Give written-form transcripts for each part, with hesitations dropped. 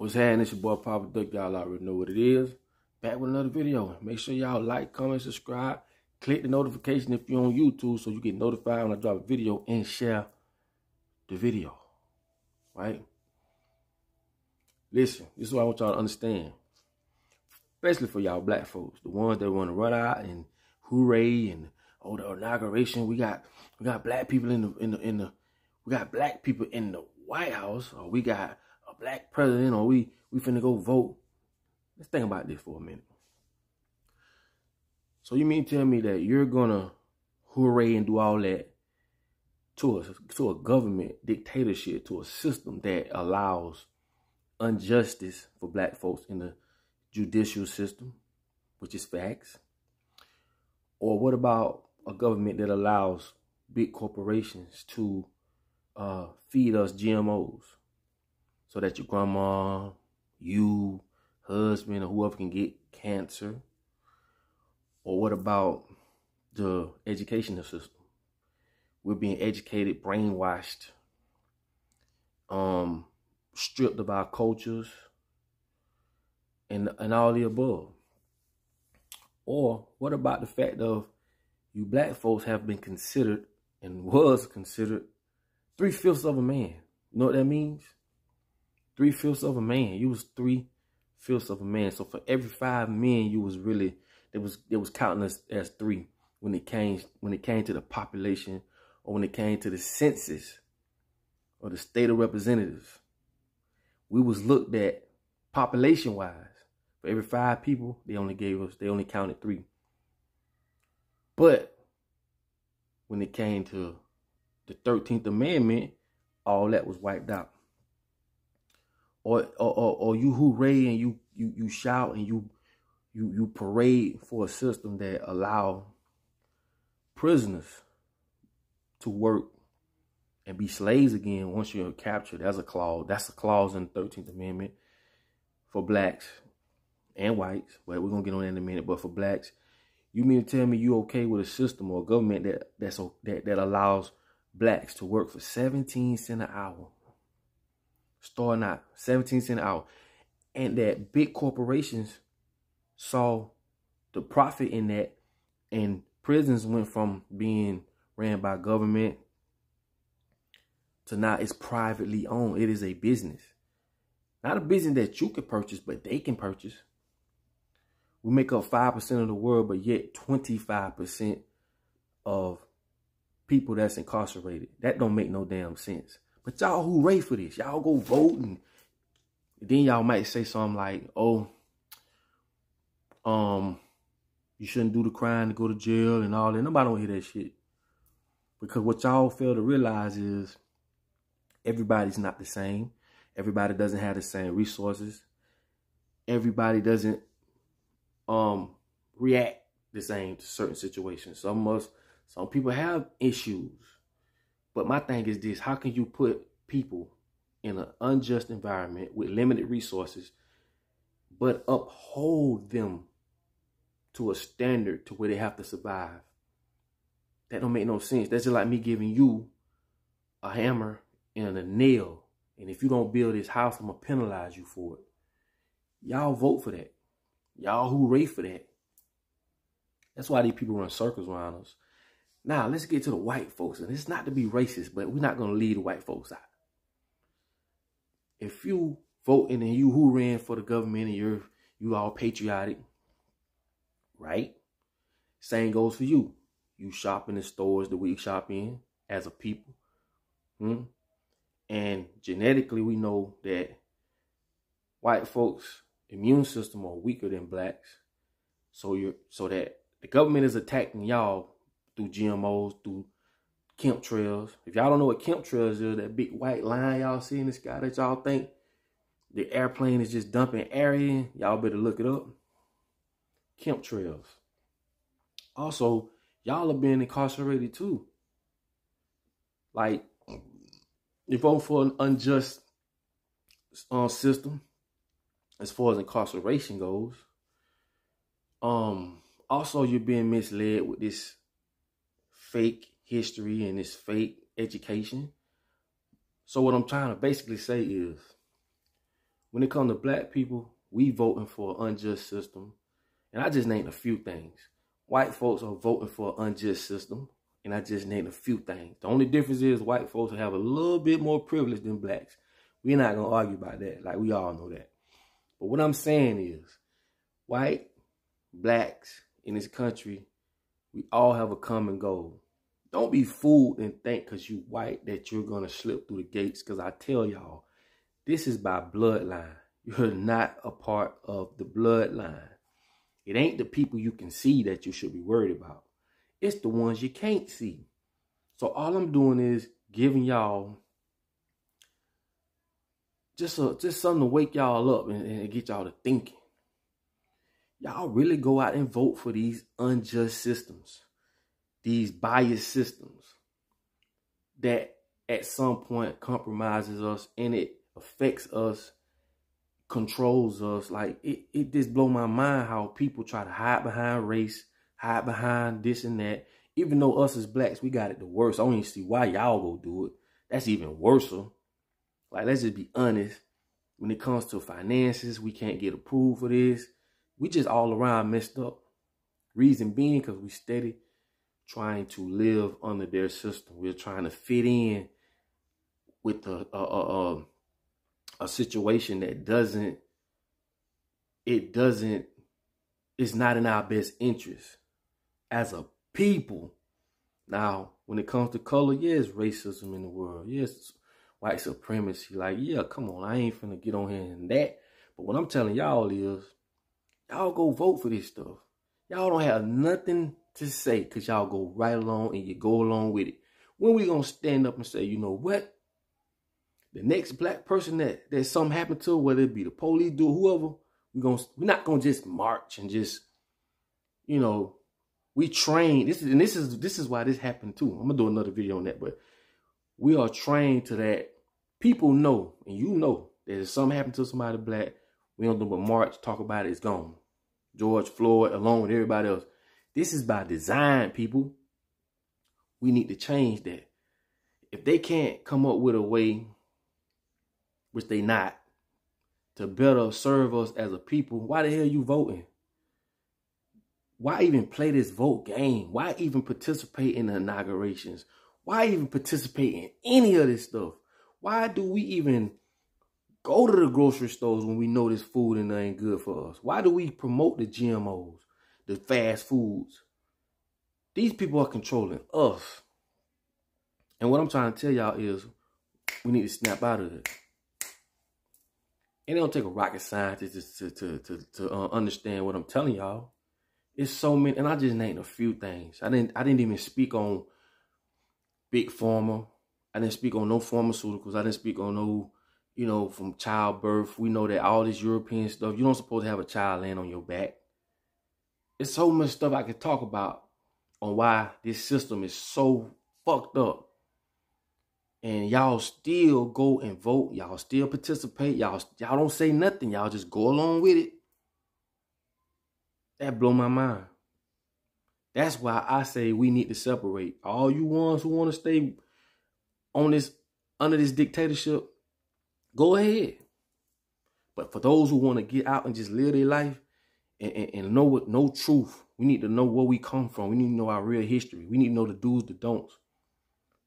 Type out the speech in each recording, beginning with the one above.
What's happening? It's your boy Papa Duck. Y'all already know what it is. Back with another video. Make sure y'all like, comment, subscribe. Click the notification if you're on YouTube so you get notified when I drop a video, and share the video. Right? Listen, this is what I want y'all to understand. Especially for y'all black folks. The ones that want to run out and hooray and oh, the inauguration. We got black people we got black people in the White House, or we got a black president, or we finna go vote. Let's think about this for a minute. So you mean to tell me that you're gonna hooray and do all that to a government dictatorship, to a system that allows injustice for black folks in the judicial system, which is facts? Or what about a government that allows big corporations to feed us GMOs so that your grandma, you, husband, or whoever can get cancer? Or what about the educational system? We're being educated, brainwashed, stripped of our cultures, and all the above. Or what about the fact of you black folks have been considered and was considered 3/5 of a man? You know what that means? 3/5 of a man. You was 3/5 of a man. So for every 5 men, you was really it was counting us as 3 when it came to the population, or when it came to the census or the state of representatives. We was looked at population wise. For every 5 people, they only counted 3. But when it came to the 13th Amendment, all that was wiped out. Or you hooray and you shout and you parade for a system that allow prisoners to work and be slaves again once you're captured. That's a clause in the 13th Amendment for blacks and whites. But we're gonna get on that in a minute. But for blacks, you mean to tell me you okay with a system or a government that allows blacks to work for 17 cents an hour? Starting out 17 cents an hour. And that big corporations saw the profit in that, and prisons went from being ran by government to now it's privately owned. It is a business. Not a business that you can purchase, but they can purchase. We make up 5% of the world, but yet 25% of people that's incarcerated. That don't make no damn sense. But y'all hooray for this. Y'all go vote, and then y'all might say something like, oh, you shouldn't do the crime to go to jail and all that. Nobody don't hear that shit. Because what y'all fail to realize is everybody's not the same. Everybody doesn't have the same resources. Everybody doesn't react the same to certain situations. Some people have issues. But my thing is this: how can you put people in an unjust environment with limited resources, but uphold them to a standard to where they have to survive? That don't make no sense. That's just like me giving you a hammer and a nail, and if you don't build this house, I'm gonna penalize you for it. Y'all vote for that. Y'all hooray for that. That's why these people run circles around us. Now, let's get to the white folks. And it's not to be racist, but we're not going to leave the white folks out. If you voting and you hooraying for the government and you all patriotic, right? Same goes for you. You shop in the stores that we shop in as a people. And genetically, we know that white folks' immune system are weaker than blacks. So that the government is attacking y'all through GMOs, through chemtrails. If y'all don't know what chemtrails is, that big white line y'all see in the sky that y'all think the airplane is just dumping air in, y'all better look it up. Chemtrails. Also, y'all are being incarcerated too. Like, you vote for an unjust system as far as incarceration goes. Also, you're being misled with this fake history and this fake education. So what I'm trying to basically say is, when it comes to black people, we voting for an unjust system. And I just named a few things. White folks are voting for an unjust system. And I just named a few things. The only difference is white folks have a little bit more privilege than blacks. We're not going to argue about that. Like, we all know that. But what I'm saying is, white, blacks in this country, we all have a common goal. Don't be fooled and think because you white that you're going to slip through the gates. Because I tell y'all, this is by bloodline. You're not a part of the bloodline. It ain't the people you can see that you should be worried about. It's the ones you can't see. So all I'm doing is giving y'all just something to wake y'all up and get y'all to thinking. Y'all really go out and vote for these unjust systems, these biased systems that at some point compromises us and it affects us, controls us. Like, it just blow my mind how people try to hide behind race, hide behind this and that. Even though us as blacks, we got it the worst. I don't even see why y'all go do it. That's even worse. Like, let's just be honest. When it comes to finances, we can't get approved for this. We just all around messed up. Reason being because we steady trying to live under their system. We're trying to fit in with a situation that it's not in our best interest as a people. Now, when it comes to color, yes, racism in the world. Yes, white supremacy. Like, yeah, come on. I ain't finna get on here and that. But what I'm telling y'all is, y'all go vote for this stuff. Y'all don't have nothing to say because y'all go right along and you go along with it. When we gonna stand up and say, you know what? The next black person that something happened to, whether it be the police, do whoever, we're not gonna just march and just, you know, we train. This is why this happened too. I'm gonna do another video on that, but we are trained to that. People know, and you know, that if something happened to somebody black, we don't do but march, talk about it, it's gone. George Floyd, along with everybody else. This is by design, people. We need to change that. If they can't come up with a way, which they not, to better serve us as a people, why the hell you voting? Why even play this vote game? Why even participate in the inaugurations? Why even participate in any of this stuff? Why do we even go to the grocery stores when we know this food and it ain't good for us? Why do we promote the GMOs, the fast foods? These people are controlling us. And what I'm trying to tell y'all is we need to snap out of it. And it don't take a rocket scientist to understand what I'm telling y'all. It's so many, and I just named a few things. I didn't even speak on big pharma. I didn't speak on no pharmaceuticals. I didn't speak on no, you know, from childbirth. We know that all this European stuff, you don't supposed to have a child laying on your back. There's so much stuff I could talk about on why this system is so fucked up. And y'all still go and vote. Y'all still participate. Y'all don't say nothing. Y'all just go along with it. That blow my mind. That's why I say we need to separate. All you ones who want to stay on this, under this dictatorship, go ahead. But for those who want to get out and just live their life and know truth, we need to know where we come from. We need to know our real history. We need to know the do's, the don'ts.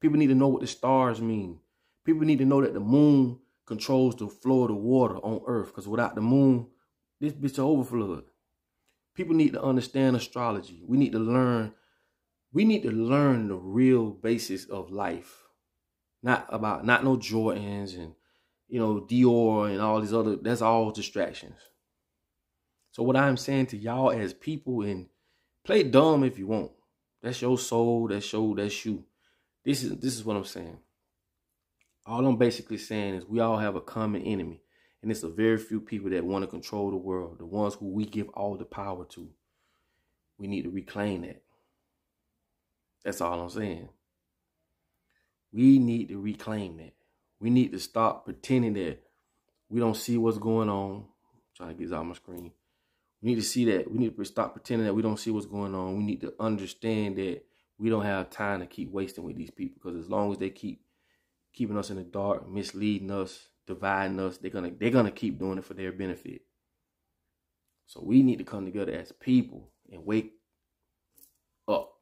People need to know what the stars mean. People need to know that the moon controls the flow of the water on Earth. Because without the moon, this bitch will overflood. People need to understand astrology. We need to learn the real basis of life. Not no Jordans and, you know, Dior and all these other, that's all distractions. So what I'm saying to y'all as people, and play dumb if you want. That's your soul, that's you. This is what I'm saying. All I'm basically saying is we all have a common enemy. And it's a very few people that want to control the world. The ones who we give all the power to. We need to reclaim that. That's all I'm saying. We need to reclaim that. We need to stop pretending that we don't see what's going on. I'm trying to get this out of my screen. We need to see that. We need to stop pretending that we don't see what's going on. We need to understand that we don't have time to keep wasting with these people. Because as long as they keep keeping us in the dark, misleading us, dividing us. They're gonna keep doing it for their benefit. So we need to come together as people and wake up.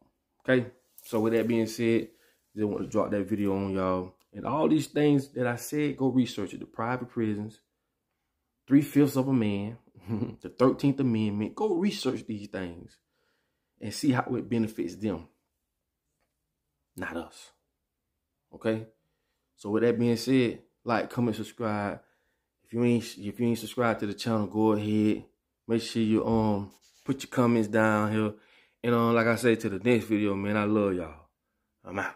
Okay? So with that being said, just want to drop that video on y'all. And all these things that I said, go research it. The private prisons, 3/5 of a man, the 13th Amendment. Go research these things and see how it benefits them, not us. Okay? So with that being said, like, comment, subscribe. If you ain't subscribed to the channel, go ahead. Make sure you put your comments down here. And like I said, to the next video, man, I love y'all. I'm out.